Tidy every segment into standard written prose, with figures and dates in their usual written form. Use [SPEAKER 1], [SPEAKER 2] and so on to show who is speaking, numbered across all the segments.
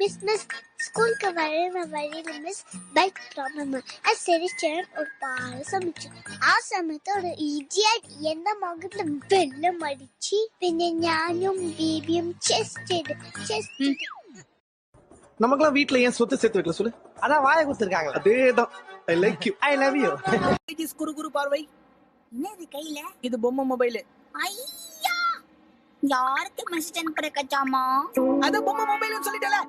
[SPEAKER 1] Miss ஸ்கூலுக்கு வர வழியில மிஸ் பைக் ப்ராப்ளம் சிரிச்சேன் ஒரு பால் சமைச்சோம். சமயத்து ஒரு இடியட் எந்த முகத்துல வெள்ளம் அடிச்சு பின்ன ஞானும் பேபியும்
[SPEAKER 2] நமக்கெல்லாம் வீட்ல ஏன் சொத்து சேர்த்து வைக்கல சொல்லு?
[SPEAKER 3] அதான் வாயை கொடுத்துருக்காங்க.
[SPEAKER 2] அதேதான். I like you.
[SPEAKER 3] I love you.
[SPEAKER 4] குறு பார்வை.
[SPEAKER 1] என்னது கையில?
[SPEAKER 4] இது பொம்மை மொபைல்.
[SPEAKER 1] ஐயா யாருக்கு மெசேஜ் அனுப்புற கச்சாமா?
[SPEAKER 4] அத பொம்மை மொபைல்னு சொல்லிட்டல.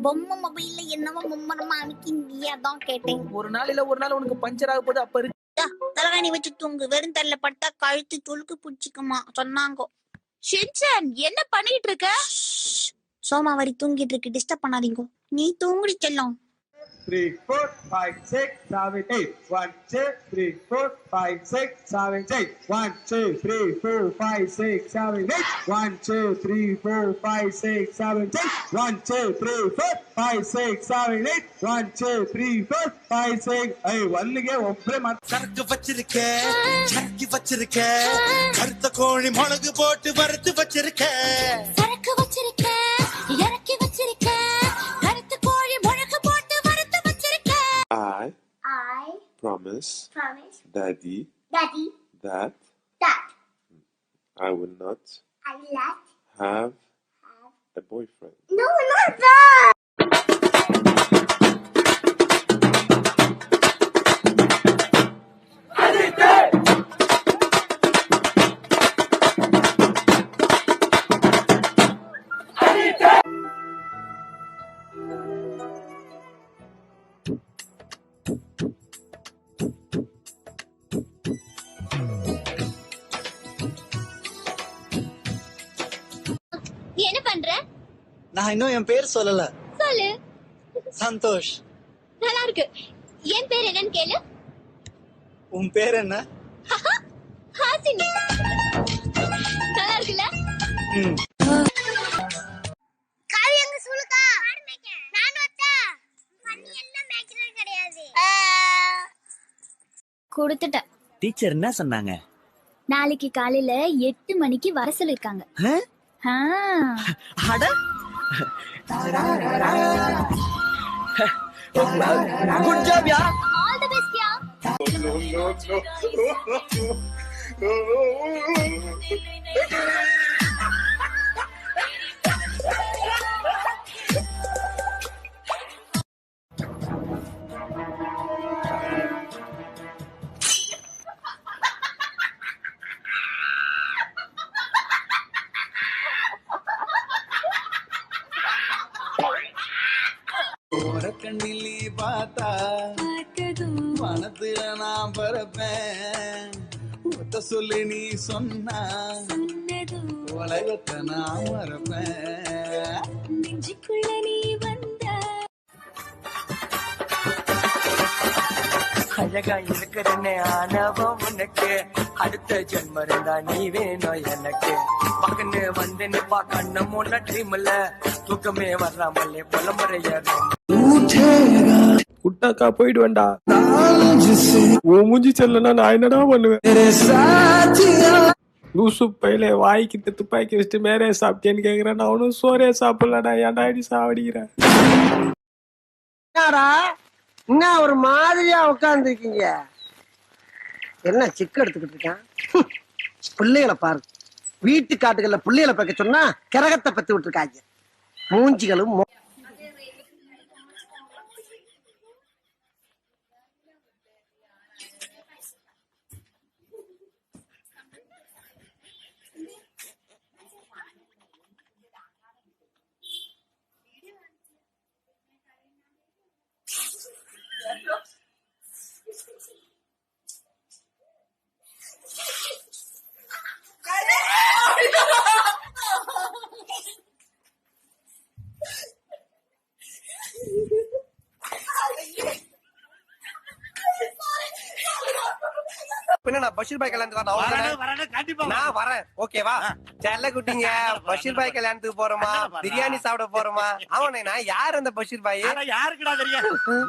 [SPEAKER 1] பொம்மை மொபைல்ல என்னவோ மும்மரமா அனுப்பிங்க அதான் கேட்டேன்.
[SPEAKER 4] ஒரு நாள் உனக்கு பஞ்சர் ஆக போகுது. அப்ப
[SPEAKER 1] தலகாணி வச்சு தூங்கு, வெறும் தரல பட்டா கழுத்து துளுக்கு பிடிச்சிக்குமா சொன்னாங்க. ஷின்சான் என்ன பண்ணிட்டு இருக்க? சோமாவரி தூங்கிட்டு இருக்கு, டிஸ்டர்ப் பண்ணாதீங்க. நீ தூங்குடி செல்லம்.
[SPEAKER 3] 3 4 5 6 7 8 1 2 3 4 5 6 7 8 1 2 3 4 5 6 7 8 1 2 3 4 5 6 7 8 1 2 3 4 5 6 7 8 1 2 3 4 5 6 ஐ வல்லுகே ஒப்பே
[SPEAKER 5] சரக்கு வச்சிருக்க, சரக்கு வச்சிருக்க, கருத்த கோழி மிளகு போட்டு வறுத்து வச்சிருக்க.
[SPEAKER 1] சரக்கு வச்சிருக்க, இறக்கி வச்சிருக்க, கருத்து கோழி மிளகு போட்டு வறுத்து வச்சிருக்க. I promise Daddy that I will not have a boyfriend. No, not that. நீ என்ன பண்ற?
[SPEAKER 3] நான் இன்னும் என் பேர் சொல்லல.
[SPEAKER 1] சொல்லு.
[SPEAKER 3] சந்தோஷ்.
[SPEAKER 1] நல்லா இருக்கு. என் பேர் என்னன்னு கேளு.
[SPEAKER 3] உன் பேர் என்ன?
[SPEAKER 1] ஹாசினி. நல்லா இருக்குல்ல? காவியங்க சொல்லுக்கா. நான் வச்சா. பண்ணி எல்லாம் மேக்கிறது கிடையாது. கொடுத்துட்டேன்.
[SPEAKER 4] டீச்சர் என்ன சொன்னாங்க?
[SPEAKER 1] நாளைக்கு காலையில 8 மணிக்கு வர சொல்லிருக்காங்க.
[SPEAKER 4] அட குட் ஜாப் யா.
[SPEAKER 1] ஆல் தி பெஸ்ட் யா.
[SPEAKER 5] கண்ணிலே பார்த்தா மனத்துல நான் பரப்பேன். ஒத்த சொல்லி நீ சொன்னா உலகத்தை நான் மறப்பேன்.
[SPEAKER 1] நெஞ்சுக்குள்ள நீ வந்த
[SPEAKER 4] அழகா இருக்கிறனே ஆனவம் உனக்கு. அடுத்த ஜென்மம் இருந்தா நீ வேணும் எனக்கு. பக்கன்னு வந்து நிப்பா கண்ணு முன்ன ட்ரீம்ல தூக்கமே வர்றாமலே புலமுறைய குட்டாக்கா போயிடுவேண்டா. உன் மூஞ்சி செல்லனா நான் என்னடா பண்ணுவேன்? லூசு பையில வாய்க்கிட்ட துப்பாக்கி வச்சுட்டு மேரே சாப்பிட்டேன்னு கேக்குறேன். நான் ஒன்னும் சோரே சாப்பிடலடா. ஏன்டா அடி சாவடிக்கிறேன்?
[SPEAKER 6] என்ன ஒரு மாதிரியா உட்கார்ந்து இருக்கீங்க? என்ன சிக்கு எடுத்துக்கிட்டு இருக்கேன்? பிள்ளைகளை பாரு. வீட்டு காட்டுகள்ல பிள்ளைகளை பார்க்க சொன்னா கிரகத்தை பத்தி விட்டுருக்காங்க. மூஞ்சிகளும்
[SPEAKER 3] நான் பஷீர் பாய் கல்யாணத்துக்கு நான் வரேன். ஓகேவா? செல்ல குட்டிங்க பஷீர் பாய் கல்யாணத்துக்கு போறோமா, பிரியாணி சாப்பிட போறோமா? அவனே நான் யார் அந்த பஷீர் பாய்?
[SPEAKER 5] யாருக்குடா தெரியும்?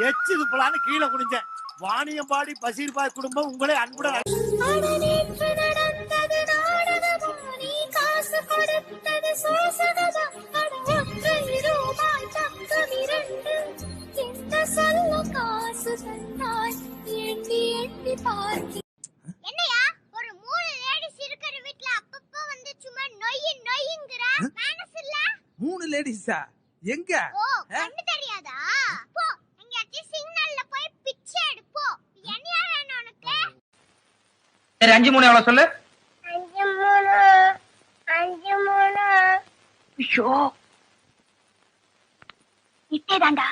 [SPEAKER 5] எச்சு போலான்னு கீழே குடிஞ்சேன். வாணியம்பாடி பஷீர் பாய் குடும்பம் உங்களே அன்புடன்
[SPEAKER 1] காசு கொடுத்தது சொல்ல காசு தந்தாய் எண்ணி எண்ணி பார்க்க. என்னையா ஒரு 3 லேடிஸ் இருக்கிற வீட்ல அப்பப்போ வந்து சும்மா நொய்யுங்கற மேனஸ் இல்ல?
[SPEAKER 7] 3 லேடிஸா? எங்க?
[SPEAKER 1] ஓ கண்ணு தெரியாதா? போ எங்கயாச்சும் சிக்னல்ல போய் பிச்சை எடு போ. என்னையா வேணும் உனக்கு?
[SPEAKER 8] சரி 5 3 எவ்வளவு சொல்லு?
[SPEAKER 1] 5 3 ஐயோ இட்டேதாண்டா.